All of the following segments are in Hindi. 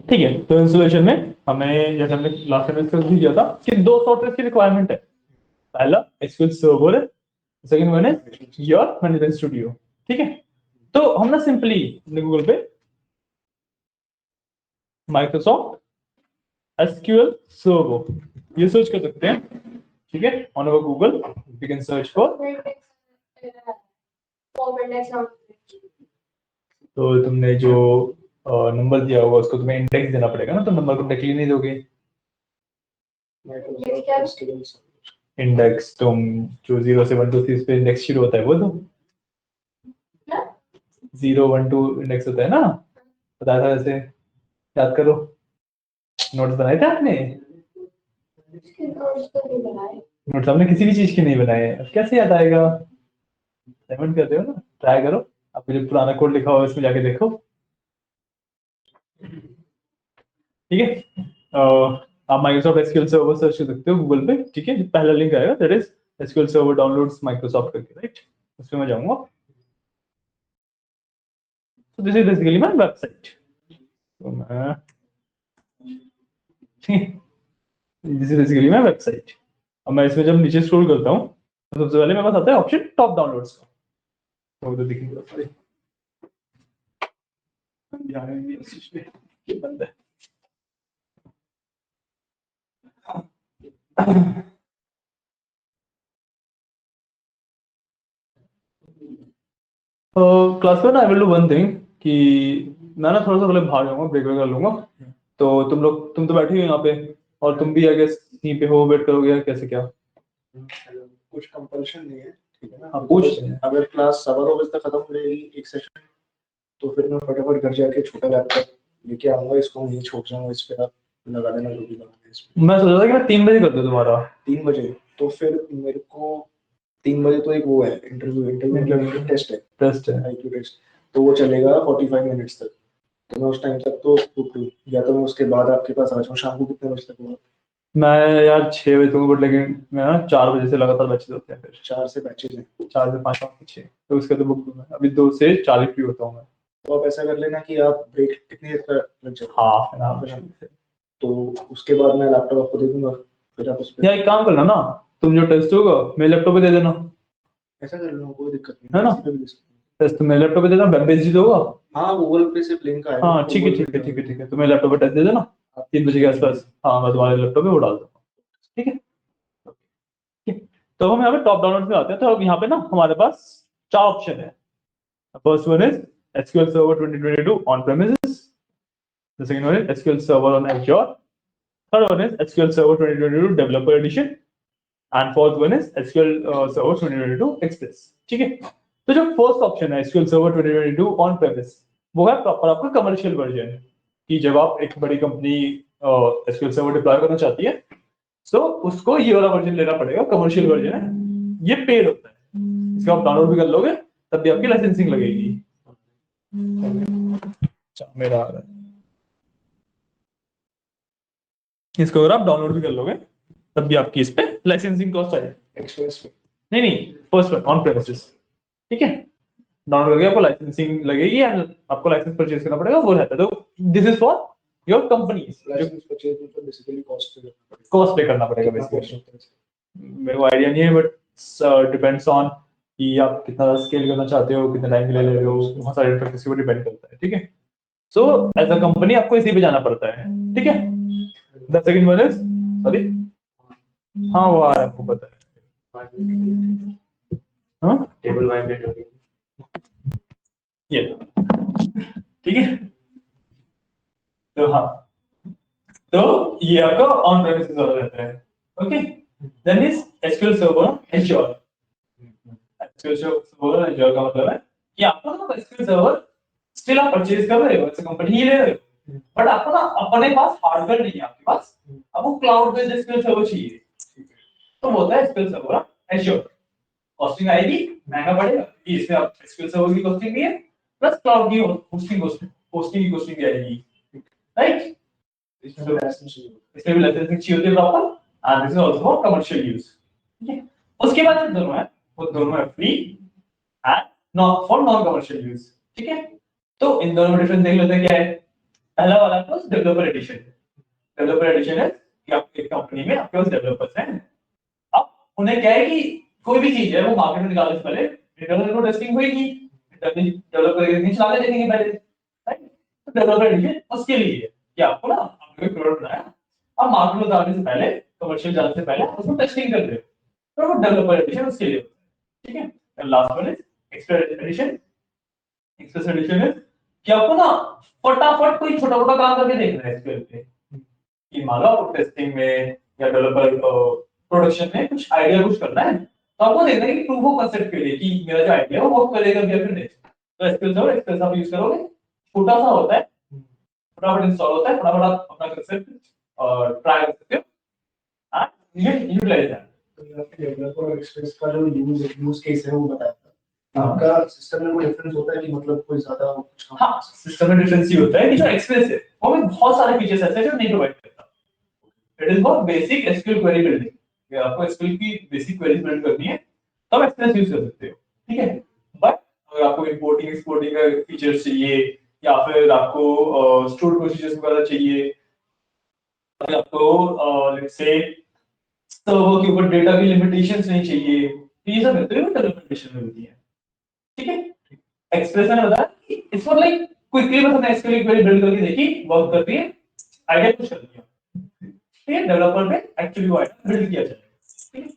ठीक है, तो इंस्टॉलेशन में हमें जैसे हमने लास्ट टाइम डिस्कस भी किया था कि दो सॉफ्टवेयर की रिक्वायरमेंट है। पहला एसक्यूएल सर्वर है, सेकंड वन है योर मैनेजमेंट स्टूडियो। ठीक है, तो हम ना सिंपली गूगल पे माइक्रोसॉफ्ट एसक्यूएल सर्वर ये सर्च कर सकते हैं। ठीक है, on our Google you can search for. तो तुमने जो नंबर दिया होगा उसको तुम्हें इंडेक्स देना पड़ेगा ना, तो नंबर को डायरेक्टली नहीं दोगे। इंडेक्स तुम जो 0 से 1 2 3 पे इंडेक्स शुरू होता है वो दो। 0 1 2 इंडेक्स होता है ना, बताया था वैसे, याद करो। नोट्स बनाए थे आपने? नोट्स आपने किसी भी चीज के नहीं बनाए, अब कैसे याद आएगा? पेमेंट करते हो ना, ट्राई करो। आपको जो पुराना कोड लिखा हुआ है उसमें जाके देखो। ठीक है, आप माइक्रोसॉफ्ट एसक्यूएल सर्वर सर्च कर सकते हो गूगल पे। ठीक है, पहला लिंक आएगा that is SQL server downloads Microsoft करके, राइट? उसमें मैं जाऊंगा। तो this is basically my website. तो मैं this is basically my website. अब मैं इसमें जब नीचे स्क्रॉल करता हूँ तो सबसे पहले मेरे पास आता है ऑप्शन टॉप डाउनलोड्स का। तो उधर दिखेगा, सॉरी बंद है। क्लास में ना I will do one thing कि मैं ना थोड़ा सा पहले बाहर जाऊंगा, ब्रेक कर लूंगा। तो तुम तो बैठे हो यहाँ पे, और तुम भी आई गेस यहीं पे हो, वेट करोगे या कैसे क्या? कुछ कंपल्शन नहीं है, ठीक है ना? हाँ पूछ। अगर क्लास 7:15 तक खत्म हो जाएगी एक सेशन, तो फिर मैं फटाफट घर जाके छोटा लैपटॉप लेके आऊंगा, इसको यहीं छोड़ जाऊंगा, इस पे आप लगा देना जो भी लगाना है इसमें। मैं सोच रहा था कि मैं 3 बजे कर दूं तुम्हारा। 3 बजे? तो फिर मेरे को 3 बजे तो एक वो है इंटरव्यू टेस्ट है, आईक्यू टेस्ट। तो वो चलेगा 45 मिनट्स तक। तो मैं उस टाइम तक तो या तो मैं उसके बाद आपके पास आ जाऊँ। शाम को कितने बजे तक होगा? मैं यार 6 बजे तक, बट लेकिन मैं ना 4 बजे से लगातार बैचेस होते हैं, फिर 4 से बैचेज हैं? 4 से 5 5 6, तो उसके तो बुक दूंगा। अभी 2 से 4 फ्री होता हूँ मैं। तो आप ऐसा कर लेना कि आप ब्रेक कितनी देर का लग जाए? हाँ, तो उसके बाद मैं लैपटॉप आपको दे दूंगा, फिर आप उस पर यार एक काम करना ना, तुम जो टेस्ट होगा मेरे लैपटॉप पे दे देना। ऐसा कर लो, कोई दिक्कत नहीं है ना? किसी पे भी दे सकते हैं। टेस्ट मेरे लैपटॉप पे दे देना, वेब बेस्ड होगा। हाँ, गूगल पे से लिंक आएगा। हाँ ठीक है ठीक है ठीक है ठीक है, तो मेरे लैपटॉप पे टेस्ट दे देना 3 बजे के आसपास। हाँ मैं तुम्हारे लैपटॉप पे वो डाल दूंगा। ठीक है, ठीक है। तो हम यहाँ पे टॉप डाउनलोड में आते हैं। तो अब यहाँ पे ना हमारे पास 4 ऑप्शन है। First one is SQL server 2022 on premises, the second one is SQL server on Azure, third one is SQL server 2022 developer edition, and fourth one is SQL server 2022 express. ठीक है, तो जो फर्स्ट ऑप्शन है एसक्यूएल सर्वर 2022 ऑन प्रेमिस, वो है प्रॉपर आपका कमर्शियल वर्जन। कि जब आप एक बड़ी कंपनी एसक्यूएल सर्वर डिप्लॉय करना चाहती है, तो उसको ये वाला वर्जन लेना पड़ेगा, कमर्शियल वर्जन है, ये पेड होता है। इसको आप डाउनलोड भी कर लोगे तब भी आपकी लाइसेंसिंग लगेगी। मेरा आ रहा है, इसको अगर आप डाउनलोड भी कर लोगे तब भी आपकी इस पे लाइसेंसिंग कॉस्ट आएगी। एक्सप्रेस पे? नहीं, फर्स्ट वन ऑन प्रेमिसेस। ठीक है, डाउनलोड करके आपको लाइसेंसिंग लगेगी एंड आपको लाइसेंस परचेज करना पड़ेगा, वो रहता है। तो this is for your company. License purchase मतलब बेसिकली कॉस्ट पे करना पड़ेगा बेसिकली। मेरे को आइडिया नहीं है, बट डिपेंड्स ऑन कि आप कितना स्केल करना चाहते हो, कितना टाइम के लिए ले रहे हो, बहुत सारे फैक्टर्स पे डिपेंड करता है। ठीक है, सो एज अ कंपनी आपको इसी पे जाना पड़ता है। ठीक है, the second one is, sorry, हाँ वो आ रहा है, आपको पता है। हाँ टेबल वाइब्रेट हो गई ये, ठीक है। तो हाँ, तो ये आपका ऑन प्रेमिसेस वाला रहता है। Okay, then is SQL server Azure. SQL server Azure का मतलब है कि आपको ना एसक्यूएल सर्वर स्टिल आप परचेज कर रहे हो, ऐसे कंपनी ही ले रहे हो, बट आपको ना अपने पास हार्डवेयर नहीं है, आपके पास आपको क्लाउड बेस्ड एसक्यूएल सर्वर चाहिए। तो वो होता है एसक्यूएल सर्वर एज़्योर। कॉस्टिंग आएगी, महंगा पड़ेगा कि इसमें आप एसक्यूएल सर्वर की कॉस्टिंग भी है, प्लस क्लाउड की होस्टिंग की कॉस्टिंग भी आएगी, राइट? इसमें भी लाइसेंसिंग चाहिए होती है proper, and this is also for commercial use. ठीक है, उसके बाद जो दोनों है वो दोनों है free and not for non commercial use. ठीक है। तो इन दोनों में डिफरेंस देख लेते हैं क्या है। पहला वाला तो डेवलपर एडिशन। डेवलपर एडिशन है कि आपकी कंपनी में आपके पास डेवलपर्स हैं, अब उन्हें क्या है कि कोई भी चीज है वो मार्केट में निकालने से पहले इंटरनल को टेस्टिंग होगी, इंटरनल डेवलपर नहीं चला देंगे पहले, राइट। तो डेवलपर एडिशन उसके लिए है कि आपको ना आपने कोई प्रोडक्ट बनाया, आप मार्केट में डालने से पहले, कमर्शियल जाने से पहले उसको टेस्टिंग कर रहे हो, तो वो डेवलपर एडिशन उसके लिए होता है, ठीक है। Last one is express edition. Express edition है कि आपको ना फटाफट कोई छोटा मोटा काम करके देखना है एसक्यूएल पे, कि मान लो आपको टेस्टिंग में या डेवलपर प्रोडक्शन में कुछ आइडिया कुछ करना है, तो आपको देखना है कि प्रूफ ऑफ कांसेप्ट के लिए कि मेरा जो आइडिया है वो वर्क करेगा या फिर नहीं। तो एसक्यूएल सर्वर एक्सप्रेस आप यूज करोगे, छोटा सा होता है, फटाफट इंस्टॉल होता है, फटाफट आप अपना कांसेप्ट और ट्राई कर सकते हो, ये यूटिलाइज है। डेवलपर और एक्सप्रेस का जो यूज केस है वो बताया था। आपका सिस्टम में कोई डिफरेंस होता है कि मतलब कोई ज्यादा कुछ हाँ, सिस्टम में डिफरेंस ये होता है कि जो एक्सप्रेस है वो में बहुत सारे फीचर्स ऐसे हैं जो नहीं प्रोवाइड करता। It is for basic SQL query building, अगर आपको एसक्यूएल की बेसिक क्वेरीज बिल्ड करनी है तब एक्सप्रेस यूज कर सकते हो, ठीक है। बट अगर आपको इंपोर्टिंग एक्सपोर्टिंग का फीचर्स चाहिए या फिर आपको स्टोर प्रोसीजर्स वगैरह चाहिए, अगर आपको लेट्स से सर्वर के ऊपर डेटा की लिमिटेशंस नहीं चाहिए, तो ये सब डेवलपमेंटेशन में होती है, ठीक है। एक्सप्रेस मैंने बताया कि इट्स फॉर लाइक क्विकली बस हमने एसक्यूएल क्वेरी बिल्ड करके देखी, वर्क कर रही है, आइडिया कुछ कर दिया, ठीक है। डेवलपर पे एक्चुअली वो आइडिया बिल्ड किया जाएगा, ठीक है।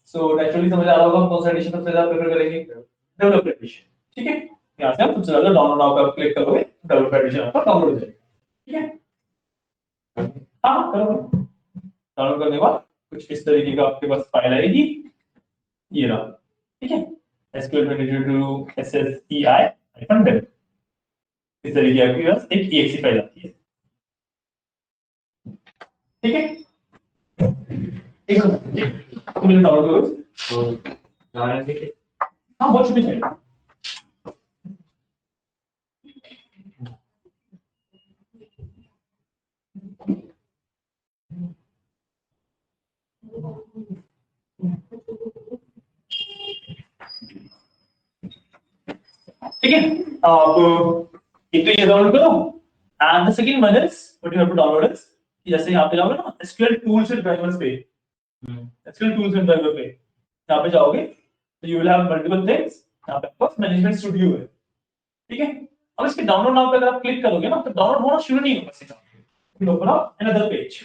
सो नेचुरली समझ आ रहा होगा हम कौन सा एडिशन सबसे ज्यादा प्रेफर करेंगे, डेवलपर एडिशन, ठीक है। यहाँ से आप सबसे ज्यादा डाउनलोड नाउ पे क्लिक करोगे, डेवलपर एडिशन आपका डाउनलोड हो जाएगा, ठीक है। हाँ हाँ, करो। डाउनलोड करने के बाद कुछ इस तरीके का आपके पास फाइल आएगी, ये रहा, ठीक है। SQL 22 SSEI-dev, इस तरीके की आपके पास एक exe फाइल आती है, ठीक है। एक मिनट, मुझे डाउनलोड करो तो गाना देखिए। हाँ, बहुत छोटी फाइल। ठीक है, आप एक तो ये डाउनलोड करो, and the second one is what you have to download is, जैसे यहाँ पे जाओगे ना SQL टूल्स एंड ड्राइवर्स पे, SQL टूल्स एंड ड्राइवर पे यहाँ पे जाओगे तो you will have multiple things, यहाँ पे आपका मैनेजमेंट स्टूडियो है, ठीक है। अब इसके डाउनलोड नाउ पे अगर आप क्लिक करोगे ना तो डाउनलोड होना शुरू नहीं होगा सीधा, फिर ओपन अप अनदर पेज,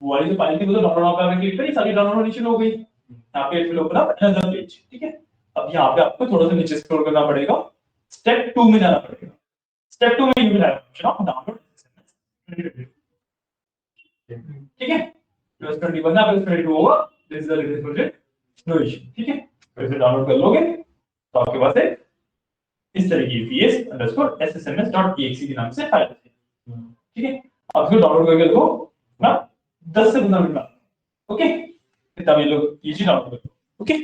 वो वाली जो फाइल थी वो तो डाउनलोड नाउ पे आपने क्लिक करी, सारी डाउनलोड होनी शुरू हो गई, यहाँ पे फिर ओपन अप अनदर पेज, ठीक है। अब यहाँ पे आपको थोड़ा सा नीचे स्क्रॉल करना पड़ेगा, स्टेप 2 में जाना पड़ेगा। स्टेप 2 में you will have option of download, ठीक है। प्लस 21 है, प्लस 22 होगा, this is the latest version, no issue, ठीक है। तो इसे डाउनलोड कर लोगे तो आपके पास है इस तरह की ps_ssms.exe के नाम से फाइल है, ठीक है। आप इसको डाउनलोड करके लो ना, 10 से 15 मिनट में, ओके। तब ये लोग ये चीज डाउनलोड करो, ओके।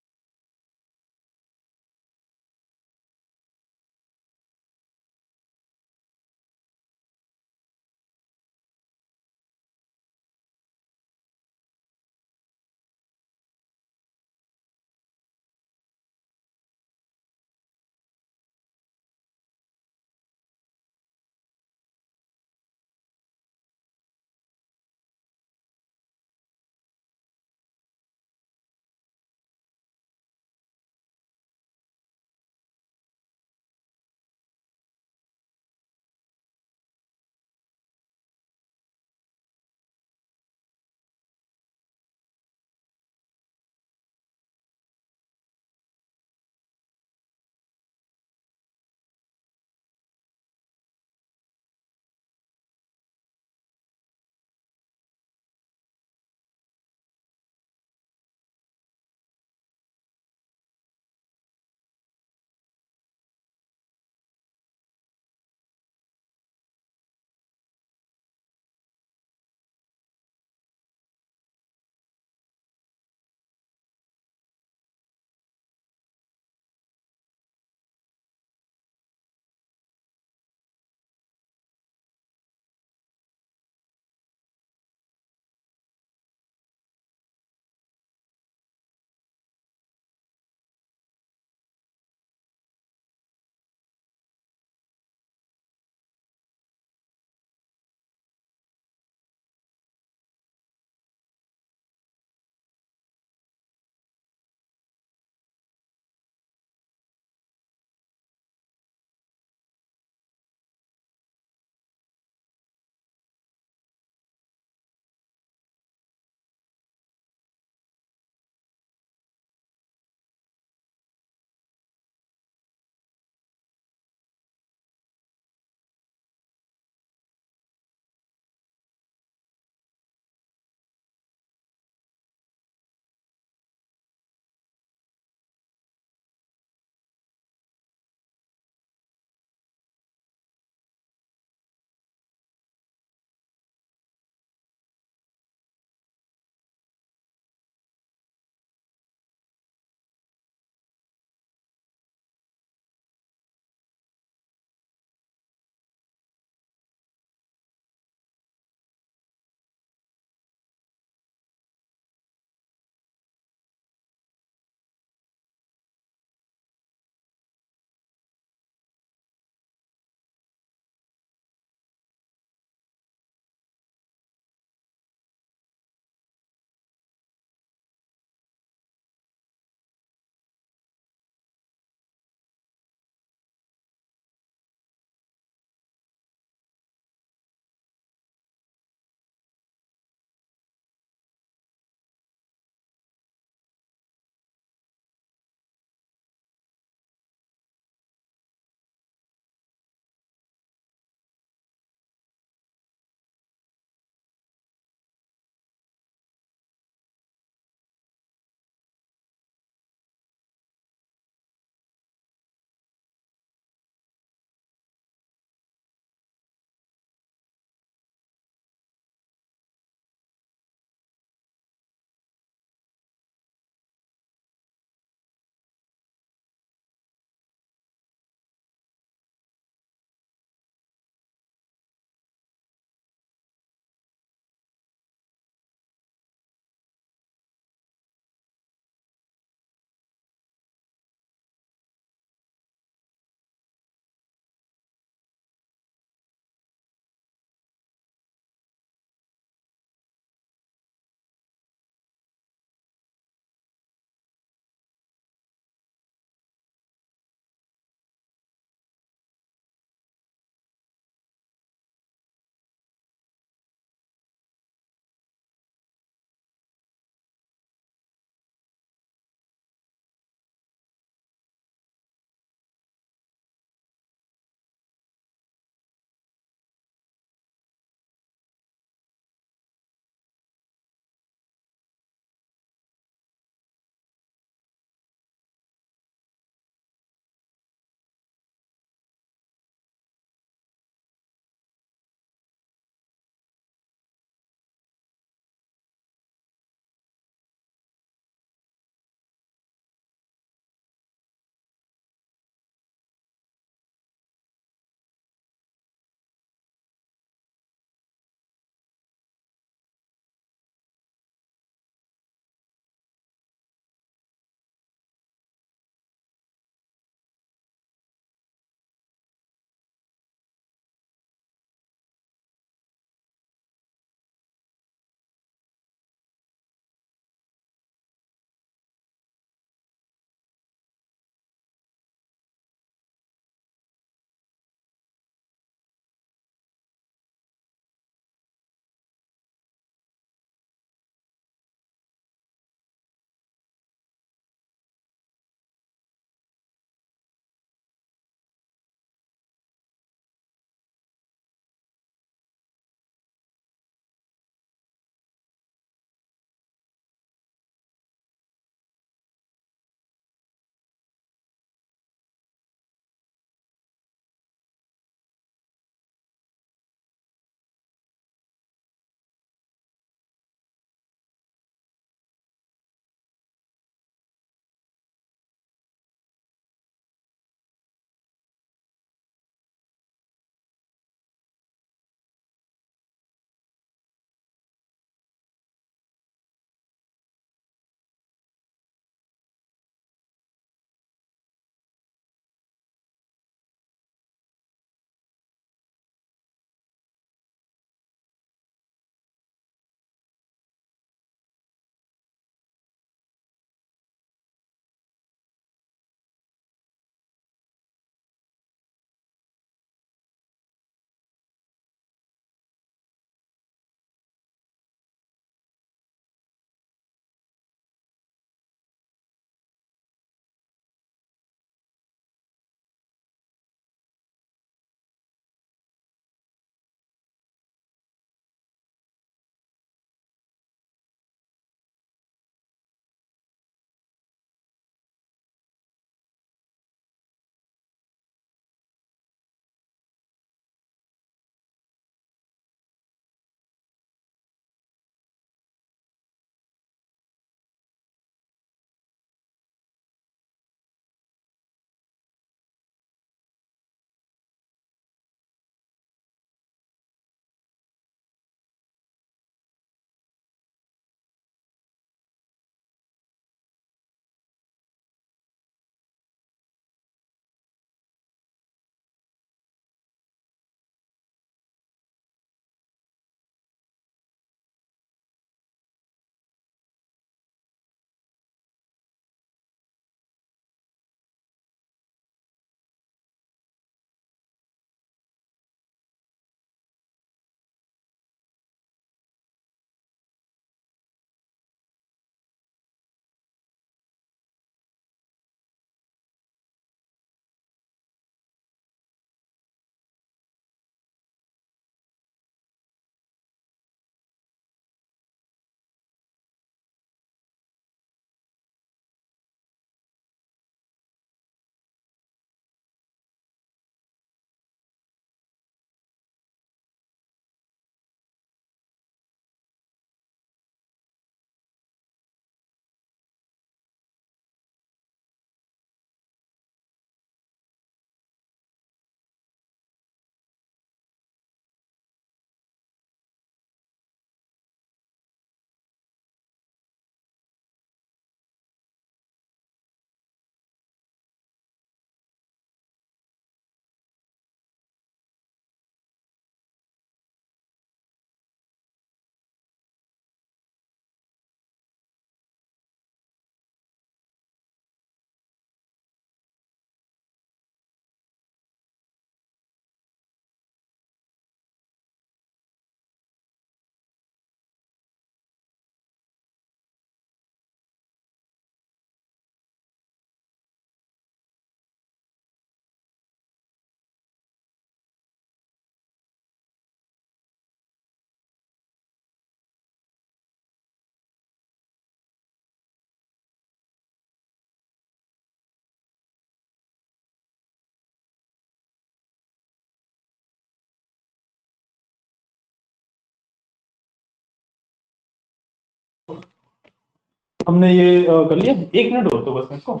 हमने ये कर लिया। 1 मिनट और तो बस इसको।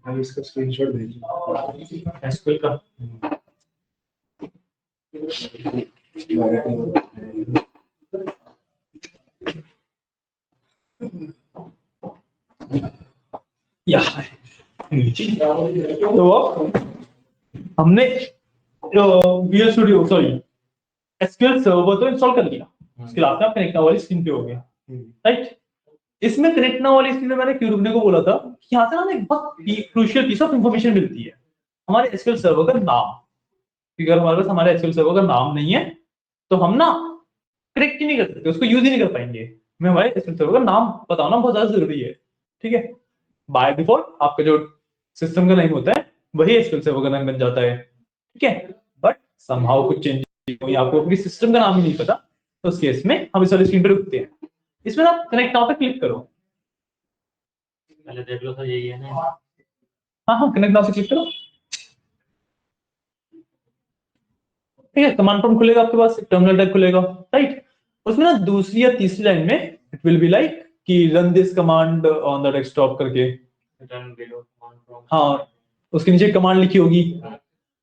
अब इसका स्क्रीनशॉट भेजिए एसक्यूएल का। या तो हमने visual studio sorry SQL server तो इंस्टॉल कर लिया, उसके बाद में कनेक्ट वाली स्क्रीन पे हो गया, राइट। इसमें कनेक्ट नाउ वाली स्क्रीन में मैंने क्यों रुकने को बोला था कि यहाँ से ना एक बहुत क्रूशियल पीस ऑफ इंफॉर्मेशन मिलती है, हमारे एसक्यूएल सर्वर का नाम। क्योंकि अगर हमारे पास हमारे एसक्यूएल सर्वर का नाम नहीं है तो हम ना कनेक्ट ही नहीं कर सकते, उसको यूज ही नहीं कर पाएंगे। हमें हमारे एसक्यूएल सर्वर का नाम बताना बहुत ज्यादा जरूरी है, ठीक है। बाय डिफॉल्ट आपका जो सिस्टम का नेम होता है वही एसक्यूएल सर्वर का नाम बन जाता है, ठीक है। बट समहाउ कुछ चेंज हुई, आपको अपनी सिस्टम का नाम ही नहीं पता, तो उस केस में हम इस वाली स्क्रीन पे रुकते हैं। इसमें आप कनेक्ट नाउ पे क्लिक करो, पहले देख लो सर, यही है ना। हाँ हाँ कनेक्ट नाउ से क्लिक करो, ठीक है। कमांड प्रॉम्प्ट खुलेगा आपके पास, टर्मिनल टाइप खुलेगा, राइट। उसमें ना दूसरी या तीसरी लाइन में इट विल बी लाइक कि run this command on the desktop करके, रिटर्न बिलो कमांड प्रॉम्प्ट। हाँ उसके नीचे कमांड लिखी होगी,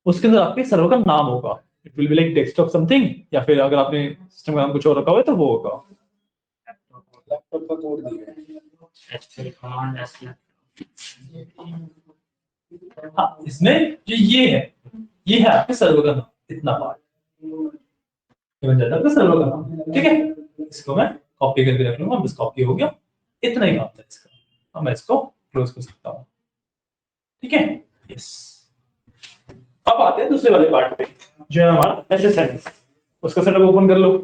उसके अंदर आपके सर्वर का नाम होगा, it will be like desktop something, या फिर अगर आपने सिस्टम का नाम कुछ और रखा हुआ है तो वो होगा। लैपटॉप का कोड दिया है एसक्यूएल कमांड एसक्यूएल। हाँ इसमें जो ये है आपके सर्वर का नाम, इतना पार्ट ये बन जाता है आपका सर्वर का नाम, ठीक है। इसको मैं कॉपी करके रख लूंगा, बस कॉपी हो गया, इतना ही काम था इसका। अब मैं इसको क्लोज कर सकता हूँ, ठीक है। यस, अब आते हैं दूसरे वाले पार्ट पे जो है हमारा एसएसएल, उसका सेटअप ओपन कर लो।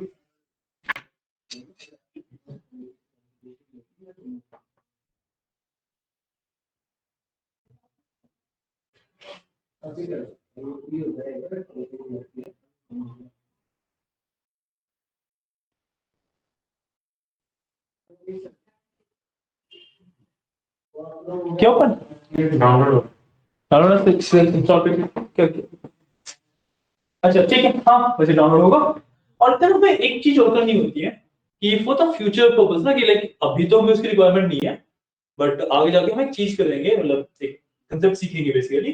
क्या ओपन डाउनलोड डाउनलोड से इंस्टॉल पे क्या किया? अच्छा ठीक है, हाँ वैसे डाउनलोड होगा। और फिर हमें एक चीज और करनी होती है कि फॉर द फ्यूचर पर्पस ना, कि लाइक अभी तो हमें उसकी रिक्वायरमेंट नहीं है, बट आगे जाके हम एक चीज करेंगे, मतलब एक कंसेप्ट सीखेंगे बेसिकली।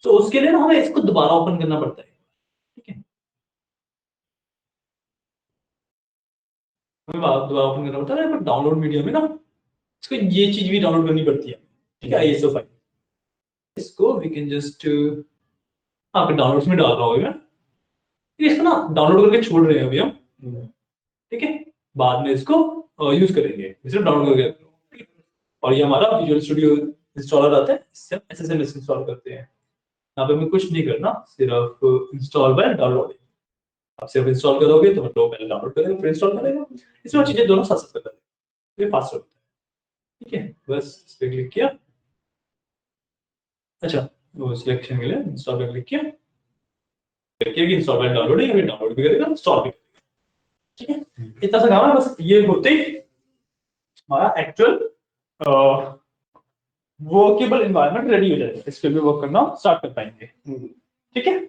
तो उसके लिए ना हमें इसको दोबारा ओपन करना पड़ता है, ठीक है। हमें दोबारा ओपन करना पड़ता है, बट डाउनलोड मीडिया में ना इसको ये चीज भी डाउनलोड करनी पड़ती है, ठीक है। आईएसओ फाइल इसको वी कैन जस्ट हाँ डाउनलोड्स में डाल रहा हूँ मैं, इसको ना डाउनलोड करके छोड़ रहे हैं अभी हम, ठीक है। बाद में इसको यूज करेंगे, सिर्फ डाउनलोड करके रखो, ठीक है? और ये हमारा विजुअल स्टूडियो इंस्टॉलर आता है, इससे हम एसएसएल इंस्टॉल करते हैं। यहाँ पे हमें कुछ नहीं करना, सिर्फ इंस्टॉल बाय डाउनलोड। आप सिर्फ इंस्टॉल करोगे तो मतलब पहले डाउनलोड करेगा फिर इंस्टॉल करेगा, इसमें चीजें दोनों साथ साथ कर लेंगे, ये फास्ट होता है, ठीक है। बस इस पे क्लिक किया, अच्छा वो सिलेक्शन के लिए इंस्टॉल पे क्लिक किया, कि इंस्टॉल बाय डाउनलोड है, ये डाउनलोड भी करेगा इंस्टॉल भी करेगा, ठीक है। इतना सा काम है, बस ये होते ही हमारा एक्चुअल वर्केबल एनवायरनमेंट रेडी हो जाएगा, इस पे भी वर्क करना स्टार्ट कर पाएंगे, ठीक है।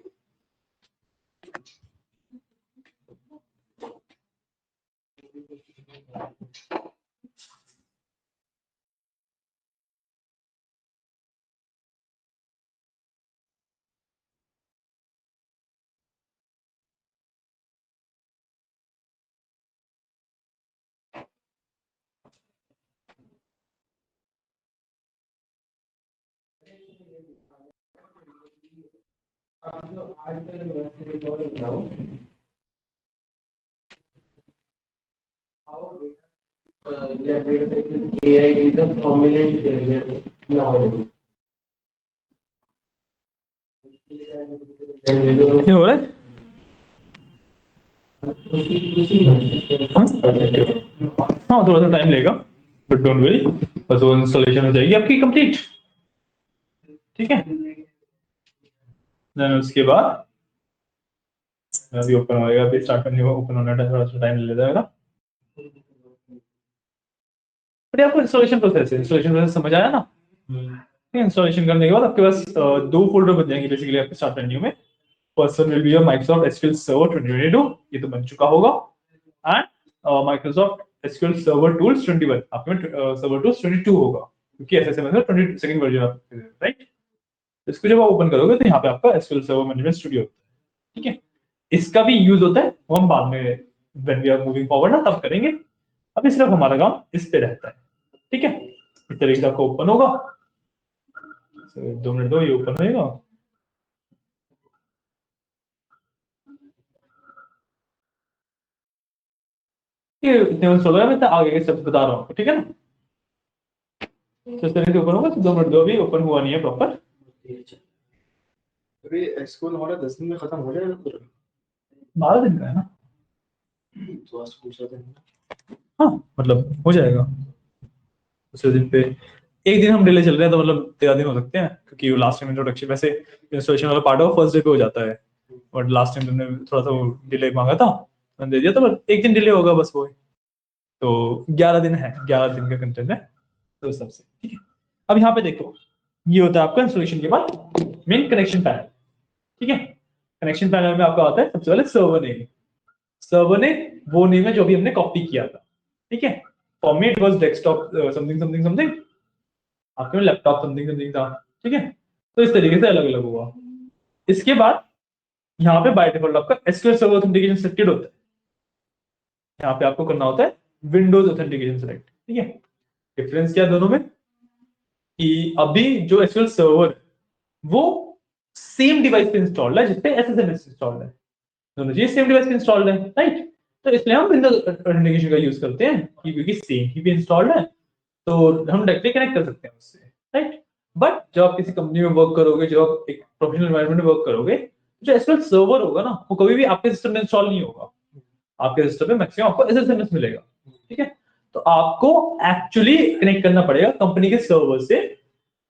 AI is a prominent area nowadays. ये हो रहा है हाँ थोड़ा सा टाइम लेगा, बट डोंट वरी, बस वो इंस्टॉलेशन हो जाएगी आपकी कंप्लीट, ठीक है। देन उसके बाद अभी ओपन होएगा, अभी स्टार्ट करने को ओपन होने थोड़ा सा टाइम ले जाएगा, बट आपको इंस्टॉलेशन प्रोसेस समझ आया ना। इंस्टॉलेशन करने के बाद आपके पास दो फोल्डर बन जाएंगे बेसिकली आपके स्टार्ट मेन्यू में। Person will be Microsoft SQL server 2022, ये तो बन चुका होगा, and Microsoft SQL server tools 21, आपके में सर्वर टूल्स 22 होगा, क्योंकि एसएसएमएस का 22nd वर्जन आप, राइट। इसको जब आप ओपन करोगे तो यहाँ पे आपका एसक्यूएल सर्वर मैनेजमेंट स्टूडियो होता है, ठीक है। इसका भी यूज होता है, वो हम बाद में when we are moving forward ना तब करेंगे। अभी सिर्फ हमारा काम इस पे रहता है, ठीक है। इस तरीके से आपको ओपन होगा, 2 मिनट दो, ये ओपन होगा। ये इतने में सोलह में आगे के स्टेप्स बता रहा हूँ, ठीक है ना। तो इस तरीके से ओपन होगा, तो 2 मिनट दो, अभी ओपन हुआ नहीं है प्रॉपर। अरे एसक्यूएल हमारा 10 दिन में खत्म हो जाएगा पूरा, 12 दिन का है ना, तो आज पूछ रहे थे। हाँ मतलब हो जाएगा दूसरे दिन पे। एक दिन हम डिले चल रहे हैं तो मतलब 13 दिन हो सकते हैं, क्योंकि वो लास्ट टाइम इंट्रोडक्शन, वैसे इंस्टॉलेशन वाला पार्ट है वो फर्स्ट डे पे हो जाता है, बट लास्ट टाइम तुमने थोड़ा सा डिले मांगा था, मैंने दे दिया, तो बस एक दिन डिले होगा बस वो, तो 11 दिन है, 11 दिन का कंटेंट है तो उस सबसे, ठीक है। अब यहाँ पे देखो, ये होता है आपका इंस्टॉलेशन के बाद मेन कनेक्शन पैनल, ठीक है। कनेक्शन पैनल में आपका आता है सबसे पहले सर्वर नेम। सर्वर नेम वो नेम है जो भी हमने कॉपी किया था, ठीक है। For me it was desktop something something something, आपके में लैपटॉप समथिंग समथिंग था, ठीक है। तो इस तरीके से अलग अलग हुआ। इसके बाद यहाँ पे बाय डिफॉल्ट आपका एसक्यूएल सर्वर ऑथेंटिकेशन सिलेक्टेड होता है, यहाँ पे आपको करना होता है विंडोज ऑथेंटिकेशन सिलेक्ट, ठीक है। डिफरेंस क्या है दोनों में, कि अभी जो एसक्यूएल सर्वर वो सेम डिवाइस पे इंस्टॉल्ड है जिसपे एसएसएमएस इंस्टॉल्ड है, दोनों चीज सेम डिवाइस पे इंस्टॉल्ड है, राइट। तो इसलिए हम विंडोज ऑथेंटिकेशन का यूज करते हैं, क्योंकि सेम ही पे इंस्टॉल्ड है तो हम डायरेक्टली कनेक्ट कर सकते हैं उससे, राइट। बट जब आप किसी कंपनी में वर्क करोगे, जब आप एक प्रोफेशनल एनवायरनमेंट में वर्क करोगे, जो एसक्यूएल सर्वर होगा ना वो कभी भी आपके सिस्टम में इंस्टॉल नहीं होगा, आपके सिस्टम में मैक्सिमम आपको एसएसएमएस मिलेगा, ठीक है। तो आपको एक्चुअली कनेक्ट करना पड़ेगा कंपनी के सर्वर से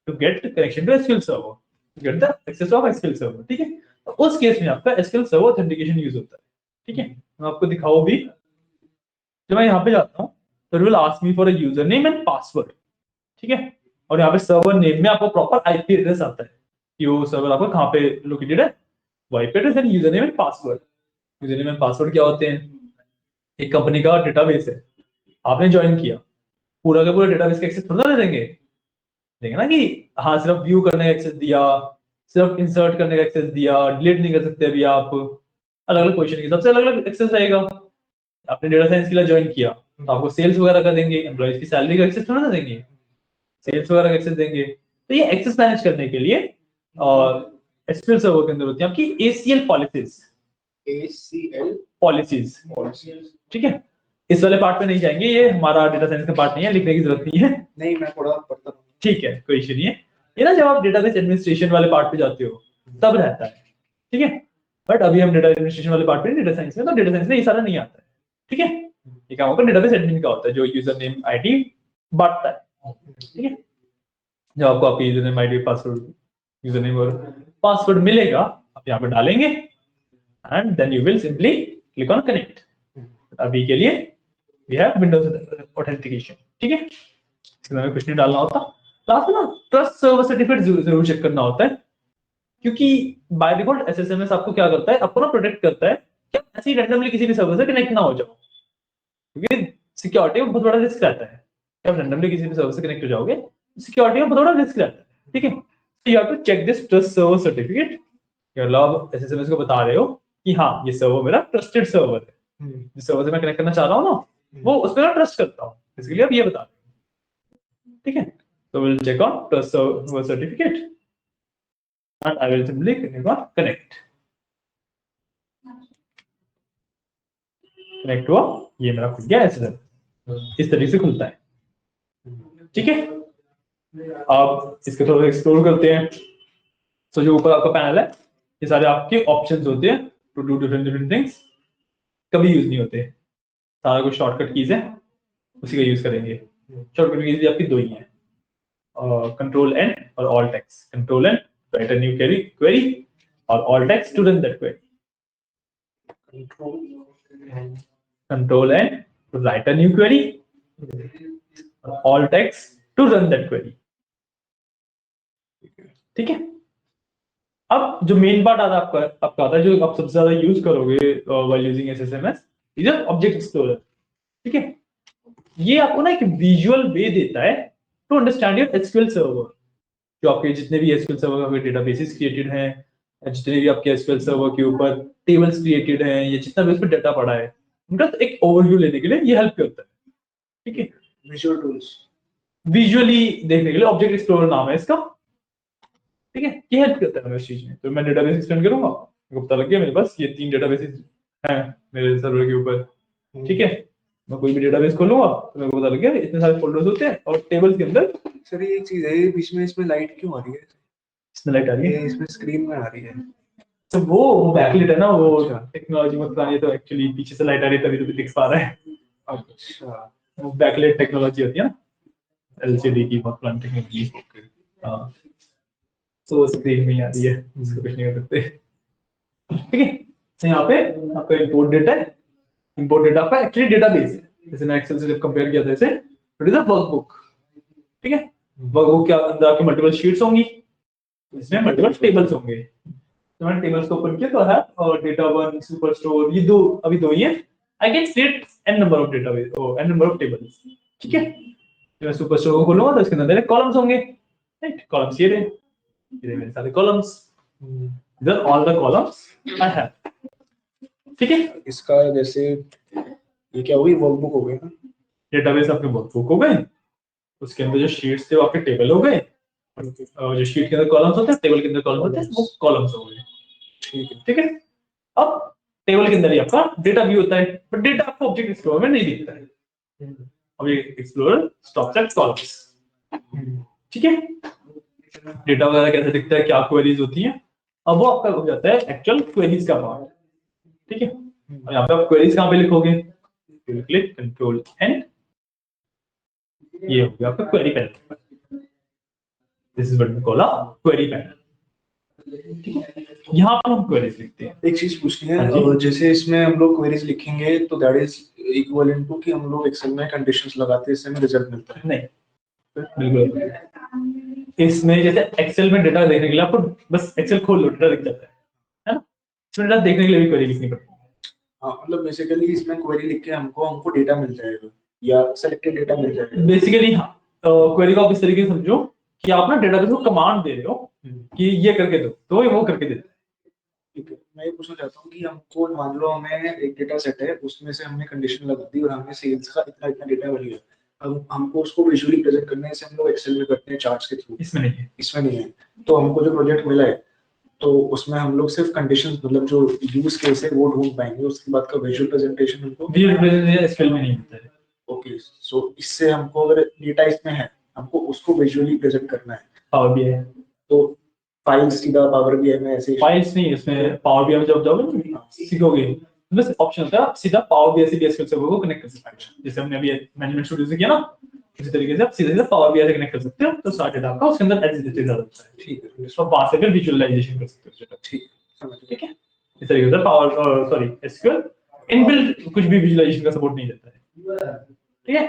to get connection to SQL server, to get the access of SQL server, ठीक है। तो उस केस में आपका एसक्यूएल सर्वर ऑथेंटिकेशन यूज होता है, ठीक है। मैं आपको दिखाऊं भी, जब मैं यहाँ पे जाता हूँ तो it will ask me for a user name and password, ठीक है। और यहाँ पे सर्वर नेम में आपको प्रॉपर आईपी एड्रेस आता है कि वो सर्वर आपका कहाँ पे लोकेटेड है, वो IP address and user name and password. User name and password क्या होते हैं, एक कंपनी का डेटाबेस है, आपने ज्वाइन किया, पूरा का पूरा डेटाबेस का एक्सेस थोड़ा दे देंगे, देंगे ना कि हाँ सिर्फ व्यू करने का एक्सेस दिया, सिर्फ इंसर्ट करने का एक्सेस दिया, डिलीट नहीं कर सकते अभी आप, अलग अलग पोजीशन के हिसाब से अलग अलग एक्सेस रहेगा। आपने डेटा साइंस के लिए ज्वाइन किया तो आपको सेल्स वगैरह का देंगे, एम्प्लॉइज की सैलरी का एक्सेस थोड़ा ना देंगे, सेल्स वगैरह का एक्सेस देंगे। तो ये एक्सेस मैनेज करने के लिए और एसक्यूएल सर्वर के अंदर होती है आपकी एसीएल पॉलिसीज, ACL पॉलिसीज, ठीक है। इस वाले पार्ट पे नहीं जाएंगे, ये हमारा डेटा साइंस का पार्ट नहीं है, लिखने की जरूरत नहीं है, नहीं, मैं थोड़ा पढ़ता हूँ, ठीक है, कोई इशू नहीं है। ये ना जब आप डेटाबेस एडमिनिस्ट्रेशन वाले पार्ट पे जाते हो तब रहता है, ठीक है। बट अभी हम डेटा एडमिनिस्ट्रेशन वाले पार्ट पे, डेटा साइंस में, तो डेटा साइंस में ये सारा नहीं आता है, ठीक है। ये काम होगा डेटाबेस एडमिन का होता है, जो यूजर नेम आईडी बांटता है, ठीक है। जब आपको आपकी user name ID password, user name और पासवर्ड मिलेगा, आप यहाँ पे डालेंगे and then you will simply click on connect. अभी के लिए वी हैव विंडोज ऑथेंटिकेशन, ठीक है। इसमें हमें कुछ नहीं डालना होता। लास्ट में ना ट्रस्ट सर्वर सर्टिफिकेट जरूर चेक करना होता है, क्योंकि बाय डिफॉल्ट एसएसएमएस आपको क्या करता है, आपको ना प्रोटेक्ट करता है कि आप ऐसे ही रैंडमली किसी भी सर्वर से कनेक्ट ना हो जाओ, क्योंकि सिक्योरिटी में बहुत बड़ा रिस्क रहता है कि आप रैंडमली किसी भी सर्वर से कनेक्ट हो जाओगे, सिक्योरिटी में बहुत बड़ा रिस्क रहता है, ठीक है। तो you have to check this trust server certificate, मतलब आप एसएसएमएस को बता रहे हो कि हाँ ये सर्वर मेरा ट्रस्टेड सर्वर है, जिस सर्वर से मैं कनेक्ट करना चाह रहा हूँ ना वो उस पर मैं ट्रस्ट करता हूँ, इसके लिए आप ये बता रहे हो, ठीक है। So we'll check on trust server certificate and I will simply click on connect. Connect हुआ, ये मेरा खुल गया SSL, इस तरीके से खुलता है, ठीक है। अब इसके थोड़ा एक्सप्लोर करते हैं। तो जो ऊपर आपका पैनल है, ये सारे आपके ऑप्शंस होते हैं टू डू डिफरेंट थिंग्स, कभी यूज नहीं होते, सारा कुछ शॉर्टकट कीज है, उसी का यूज करेंगे। शॉर्टकट कीज भी आपकी दो ही हैं, कंट्रोल एन और alt X. Control N write a new query or alt X to run that query. Control N to write a new query or alt X to run that query. ठीक है, अब जो मेन पार्ट आता है आपका आता है, जो आप सबसे ज्यादा यूज करोगे while using SSMS, is object explorer. ठीक है, ये आपको ना एक विजुअल वे देता है to understand your SQL server. जो आपके जितने भी एसक्यूएल सर्वर के डेटाबेसेस क्रिएटेड हैं, जितने भी आपके एसक्यूएल सर्वर के ऊपर टेबल्स क्रिएटेड हैं, या जितना भी उस पर डाटा पड़ा है, उनका एक ओवरव्यू लेने के लिए ये हेल्प करता है। ठीक है, विजुअल टूल्स, विजुअली देखने के लिए ऑब्जेक्ट एक्सप्लोरर नाम है इसका। ठीक है, ये हेल्प करता है हमें इस चीज में। तो मैं डेटाबेस एक्सटेंड करूंगा, मेरे को पता लग गया मेरे पास ये 3 डेटाबेसेस हैं मेरे सर्वर के ऊपर। ठीक है, मैं कोई भी डेटाबेस खोलूंगा तो मेरे को पता लग गया इतने सारे फोल्डर्स होते हैं, और टेबल्स के अंदर सर ये एक चीज है, ये बीच में इसमें लाइट क्यों आ रही है? इसमें लाइट आ रही ये है। इसमें स्क्रीन में आ रही है। तो वो बैकलिट है ना, वो अच्छा। टेक्नोलॉजी मत बताइए, तो एक्चुअली पीछे से लाइट आ रही है तभी तो दिख पा रहा है। अच्छा, वो बैकलिट टेक्नोलॉजी होती है ना, एलसीडी की बहुत पुरानी टेक्नोलॉजी। हाँ, तो स्क्रीन में ही आ रही है, इसको कुछ नहीं कर सकते। ठीक है, तो यहाँ पे आपका इंपोर्ट डेटा है। इंपोर्ट डेटा आपका एक्चुअली डेटाबेस है, जैसे मैं एक्सेल से जब कंपेयर किया था इसे, इट इज अ वर्कबुक। ठीक है, वर्कबुक के अंदर आपके मल्टीपल शीट्स होंगी, इसमें मल्टीपल टेबल्स होंगे। तो मैंने टेबल्स को ओपन किया तो है, और डेटा वन, सुपर स्टोर, ये दो अभी दो ही है। I can create an number of database और एन नंबर ऑफ टेबल्स। ठीक है, तो मैं सुपर स्टोर को खोलूंगा तो इसके अंदर मेरे कॉलम्स होंगे। राइट, कॉलम्स ये रहे मेरे सारे कॉलम्स, इधर all the columns I have. ठीक है, इसका जैसे ये क्या होगी, वर्कबुक हो गई ना? डेटाबेस आपके वर्कबुक हो गए, उसके अंदर जो शीट्स थे वो आपके टेबल हो गए, और जो शीट के अंदर कॉलम्स होते हैं, टेबल के अंदर कॉलम्स होते हैं, वो कॉलम्स हो गए। ठीक है। ठीक है, अब टेबल के अंदर ही आपका डेटा भी होता है, बट डेटा आपको ऑब्जेक्ट एक्सप्लोरर में नहीं दिखता है। Object explorer stops at columns. ठीक है, डेटा वगैरह कैसे दिखता है, क्या क्वेरीज होती हैं, अब वो आपका हो जाता है एक्चुअल क्वेरीज का पार्ट। ठीक है, और यहाँ पे आप क्वेरीज कहाँ पे लिखोगे, क्लिक कंट्रोल एंड, ये हो गया आपका query panel. This is what we call a query panel. यहाँ पर हम क्वेरीज लिखते हैं। एक चीज पूछनी है, हाँ जी। जैसे इसमें हम लोग क्वेरीज लिखेंगे तो दैट इज इक्विवेलेंट टू कि हम लोग एक्सेल में कंडीशंस लगाते हैं, इससे हमें रिजल्ट मिलता है? नहीं, बिल्कुल। इसमें जैसे एक्सेल में डेटा देखने के लिए आपको बस एक्सेल खोल लो, डेटा दिख जाता है ना, इसमें डेटा देखने के लिए भी क्वेरी लिखनी पड़ती है। हाँ, मतलब बेसिकली इसमें क्वेरी लिख के हमको हमको डेटा मिल जाएगा या सिलेक्टेड डेटा मिल जाएगा? बेसिकली हाँ, क्वेरी को आप इस तरीके से समझो कि आप ना डेटाबेस को कमांड दे रहे हो कि ये करके दो, तो वो करके देता है। ठीक है, मैं ये पूछना चाहता हूँ कि हमको मान लो हमें एक डेटा सेट है, उसमें से हमने कंडीशन लगा दी और हमें सेल्स का इतना इतना डेटा मिल गया। अब हमको उसको विजुअली प्रेजेंट करने से हम लोग एक्सेल में करते हैं चार्ट्स के थ्रू। इसमें नहीं है। इसमें नहीं है। तो हमको जो प्रोजेक्ट मिला है तो उसमें हम लोग सिर्फ कंडीशंस, मतलब जो यूज केस है वो ढूंढ पाएंगे, उसके बाद का विजुअल प्रेजेंटेशन हमको विजुअल प्रेजेंटेशन एक्सेल में नहीं होता है। ओके। सो इससे हमको अगर डेटा इसमें है, हमको उसको विजुअली प्रेजेंट करना है, पावर बीआई है, तो फाइल्स सीधा पावर बीआई में ऐसे फाइल्स नहीं, इसमें पावर बीआई में जब जाओगे ना सीखोगे, बस ऑप्शन होता है आप सीधा पावर बीआई से एसक्यूएल सर्वर को कनेक्ट कर सकते हैं। जैसे हमने अभी मैनेजमेंट स्टूडियो से किया ना, इसी तरीके से आप सीधे सीधे पावर बीआई से कनेक्ट कर सकते हो, तो सारा डेटा आपका उसके अंदर एज इट इज आ जाता है। ठीक है, तो वहां से फिर विजुअलाइजेशन कर सकते हो डेटा। ठीक समझ गया। ठीक है, इस तरीके से पावर सॉरी एसक्यूएल इनबिल्ट कुछ भी विजुअलाइजेशन का सपोर्ट नहीं देता है। ठीक है,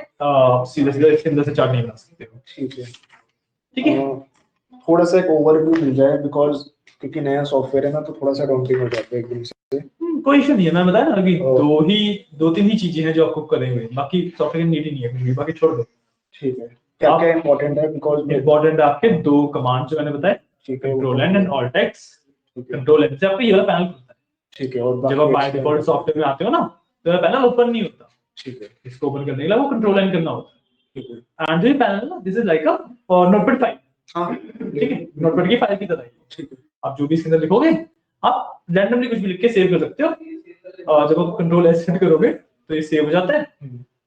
सीधा सीधा इसके अंदर से चार्ट नहीं बना सकते हो। ठीक है। ठीक है, थोड़ा सा एक ओवरव्यू मिल जाए, बिकॉज क्योंकि नया सॉफ्टवेयर है ना, तो थोड़ा सा डाउनलोड हो जाता है एकदम से। कोई इशू नहीं है, मैं बताया ना अभी दो तीन ही चीजें हैं जो आपको करेंगे, बाकी सॉफ्टवेयर नीड ही नहीं है कुछ भी, बाकी छोड़ दो। ठीक है, क्या क्या इंपॉर्टेंट है? बिकॉज इंपॉर्टेंट है आपके दो कमांड जो मैंने बताए, ठीक है, कंट्रोल एंड ऑल्ट एक्स। ठीक है, कंट्रोल एंड से आपको ये वाला पैनल खुलता है। ठीक है, और जब आप बाकी बाय डिफॉल्ट सॉफ्टवेयर में आते हो ना, तो ये पैनल ओपन नहीं होता। ठीक है, इसको ओपन करने के लिए वो कंट्रोल एंड करना होता ठीक है। है। एंड जो ये पैनल है ना, this is like a notepad file. हाँ, ठीक है, नोटपैड की फाइल की तरह ही। ठीक है, आप जो भी इसके अंदर लिखोगे, आप रैंडमली कुछ भी लिख के सेव कर सकते हो, और जब आप कंट्रोल एस हिट करोगे तो ये सेव हो जाता है।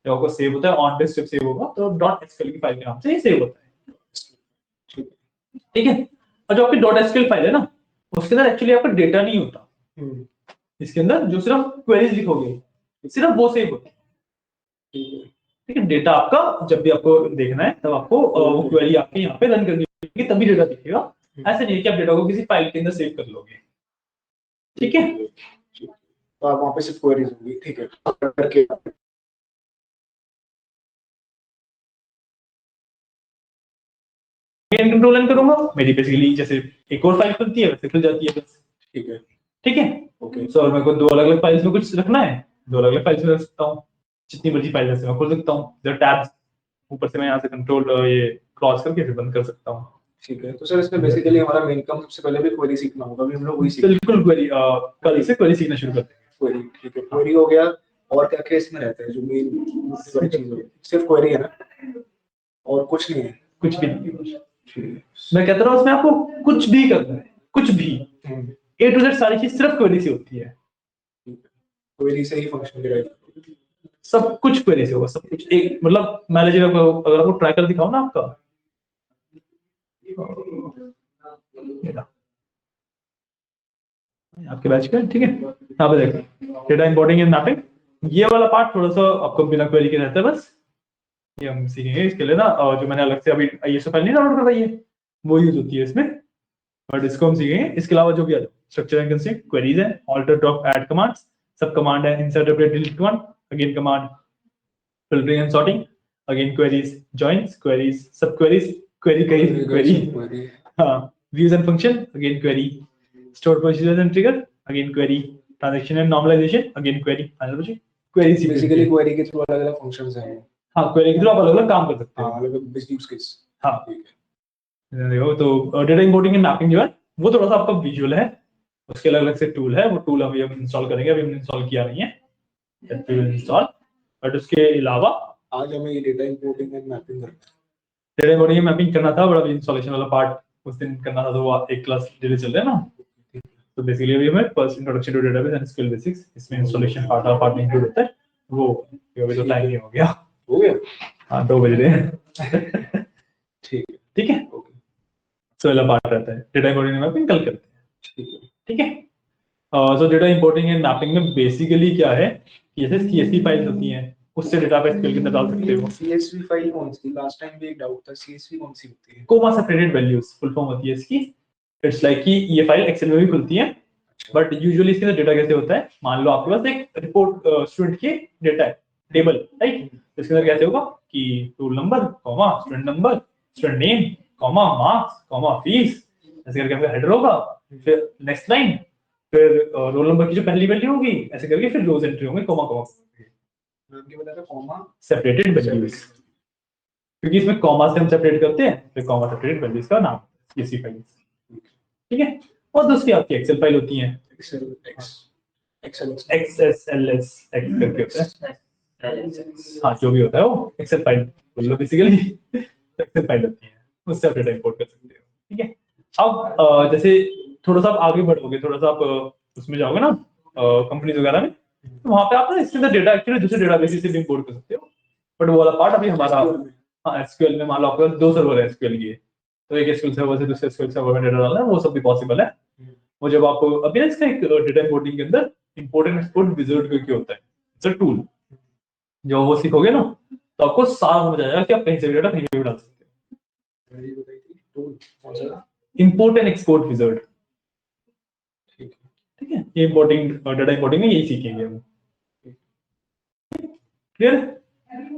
जब आपको सेव होता है ऑन डिस्क, जब सेव होगा तो डॉट एसक्यूएल की फाइल के नाम से ये सेव होता है। ठीक ठीक है, और जो आपकी डॉट एसक्यूएल फाइल है ना, उसके अंदर एक्चुअली आपका डेटा नहीं होता। है। इसके अंदर जो सिर्फ क्वेरीज लिखोगे, सिर्फ वो सेव होता है। ठीक है, ठीक है, डेटा आपका जब भी आपको देखना है तब आपको वो क्वेरी आपके यहाँ पे रन करनी होगी, तभी डेटा दिखेगा। ऐसा नहीं है कि आप डेटा को किसी फाइल के अंदर सेव कर लोगे। ठीक है, तो आप वहाँ पे सिर्फ क्वेरीज होंगी, ठीक है, करके मैं कंट्रोल एन करूंगा, मेरी बेसिकली जैसे एक और फाइल खुलती है वैसे खुल जाती है बस। ठीक है ठीक है ओके सो मेरे को दो अलग अलग फाइल्स में कुछ रखना है, दो अलग अलग फाइल्स में रख सकता हूँ, जितनी मर्जी फाइल जैसे मैं खोल सकता हूँ, जो टैब्स ऊपर से मैं यहाँ से कंट्रोल ये क्रॉस करके फिर बंद कर सकता हूँ। ठीक है। तो सर इसमें बेसिकली हमारा मेन काम सबसे पहले भी क्वेरी सीखना होगा, अभी हम लोग वही सीखेंगे। बिल्कुल क्वेरी, कल से क्वेरी सीखना शुरू करते हैं। क्वेरी ठीक है, क्वेरी हो गया। और क्या क्या इसमें रहता है जो मेन वाली चीज होगी? सिर्फ क्वेरी है ना, और कुछ नहीं है? कुछ भी नहीं, मैं कहता रहा हूँ उसमें आपको कुछ भी करना है, कुछ भी A to Z सारी चीज सिर्फ क्वेरी से होती है, क्वेरी से ही फंक्शन डिराइव। सब कुछ क्वेरी से होगा, सब कुछ एक मतलब मान लीजिए अगर आपको ट्रैकर दिखाओ ना आपका, आपके बैच का ठीक है, यहाँ पे देखो डेटा इंपोर्टिंग एंड मैपिंग, ये वाला पार्ट थोड़ा सा आपको बिना क्वेरी के रहता है बस, ये हम सीखेंगे इसके लिए ना, और जो मैंने अलग से अभी ISO फाइल नहीं डाउनलोड करवाई है वो यूज होती है इसमें, बट इसको हम सीखेंगे। इसके अलावा जो भी है स्ट्रक्चर एंड कंस्ट्रेंट, क्वेरीज है, ऑल्टर ड्रॉप ऐड कमांड्स, सब कमांड है, insert update delete command, again command, filtering and sorting, again queries, joins, queries, sub queries, query, हाँ, views and function, again query, store procedures and trigger, again query, transaction and normalization, again query, query basically query के थ्रू अलग अलग फंक्शंस हैं। हाँ, क्वेरी के थ्रू आप अलग अलग काम कर सकते हाँ, हो। अलग अलग बेसिक यूज केस। हाँ ठीक है। देखो तो डेटा इंपोर्टिंग एंड मैपिंग जो है वो थोड़ा सा आपका विजुअल है, उसके अलग अलग से टूल है, वो टूल अभी हम इंस्टॉल करेंगे, अभी हमने इंस्टॉल किया नहीं है, इंस्टॉल, बट उसके अलावा आज हमें ये डेटा इंपोर्टिंग एंड मैपिंग करना है। डेटा इंपोर्टिंग एंड मैपिंग करना था, बट अभी इंस्टॉलेशन वाला पार्ट उस दिन करना था, तो वो एक क्लास डिले चल रहा है ना, तो बेसिकली अभी हमें first introduction to database and SQL basics, इसमें इंस्टॉलेशन पार्ट इंक्लूड होता है वो, अभी तो टाइम नहीं हो गया, हो गया। हाँ 2 बज रहे हैं। ठीक है ओके सो वाला पार्ट रहता है, डेटा इंपोर्टिंग एंड मैपिंग कल करते हैं। ठीक है। ठीक है सो डेटा इंपोर्टिंग एंड मैपिंग में बेसिकली क्या है कि जैसे CSV फाइल्स होती हैं उससे डेटा पे एसक्यूएल के अंदर डाल सकते हो। CSV फाइल कौन सी? लास्ट टाइम भी एक डाउट था, CSV कौन सी होती है? Coma separated values full form होती है इसकी, इट्स लाइक कि ये फाइल एक्सेल में भी खुलती है, बट यूजुअली इसके अंदर डेटा कैसे होता है, मान लो आपके पास एक रिपोर्ट स्टूडेंट की डेटा है, टेबल राइट, इसके अंदर कैसे होगा कि roll number comma student number student name comma marks comma fees, ऐसे करके आपका हेडर होगा, फिर नेक्स्ट लाइन, फिर रोल नंबर की जो पहली वैल्यू होगी, ऐसे करके फिर रोज एंट्री होंगे कॉमा कॉमा, नाम क्या बताया था? कॉमा सेपरेटेड वैल्यूज, क्योंकि इसमें कॉमा से हम सेपरेट करते हैं, फिर कॉमा सेपरेटेड वैल्यूज का नाम CSV फाइल। ठीक है और दूसरी आपकी एक्सेल फाइल होती है, एक्सेल XSLS X करके होता है, हाँ जो भी होता है वो एक्सेल फाइल बोल लो बेसिकली, एक्सेल फाइल होती है, उससे आप डेटा इंपोर्ट कर सकते हो। ठीक है अब जैसे थोड़ा सा आप आगे बढ़ोगे, थोड़ा सा आप उसमें जाओगे ना कंपनीज वगैरह में, तो वहां पे आप ना इसके अंदर डेटा एक्चुअली दूसरे डेटाबेस से भी इंपोर्ट कर सकते हो, बट वो वाला पार्ट अभी हमारा, हाँ SQL में मान लो आपके पास 2 सर्वर है SQL के, तो एक SQL सर्वर से दूसरे SQL सर्वर में डेटा डालना है, वो सब भी पॉसिबल है। वो जब आपको अभी ना इसका एक डेटा इंपोर्टिंग के अंदर इंपोर्ट एंड एक्सपोर्ट विजार्ड करके होता है, इट्स अ टूल, जो वो सीखोगे ना तो आपको सारा समझ आ जाएगा कि आप कहीं से भी डेटा कहीं पे भी डाल सकते हो। इंपोर्ट एंड एक्सपोर्ट विजार्ड, ठीक है ये इंपोर्टिंग डेटा इंपोर्टिंग में यही सीखेंगे हम। क्लियर,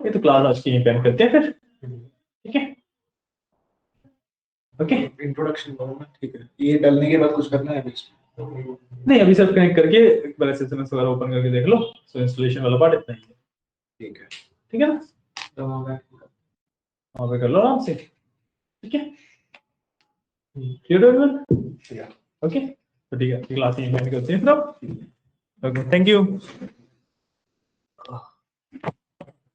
ये तो क्लास आज की यहीं पे एंड करते हैं फिर। ठीक है ओके इंट्रोडक्शन करो ना, ठीक है। ये डालने के बाद कुछ करना है बीच में? नहीं, अभी सब कनेक्ट करके एक बार एसएसएमएस वगैरह ओपन करके देख लो, सो इंस्टॉलेशन वाला पार्ट इतना ही है। ठीक है ना, तो वहाँ पे कर लो आराम से। ठीक है क्लियर एवरीवन, ओके तो ठीक है क्लास यहीं एंड करते हैं फिर अब। Okay thank you.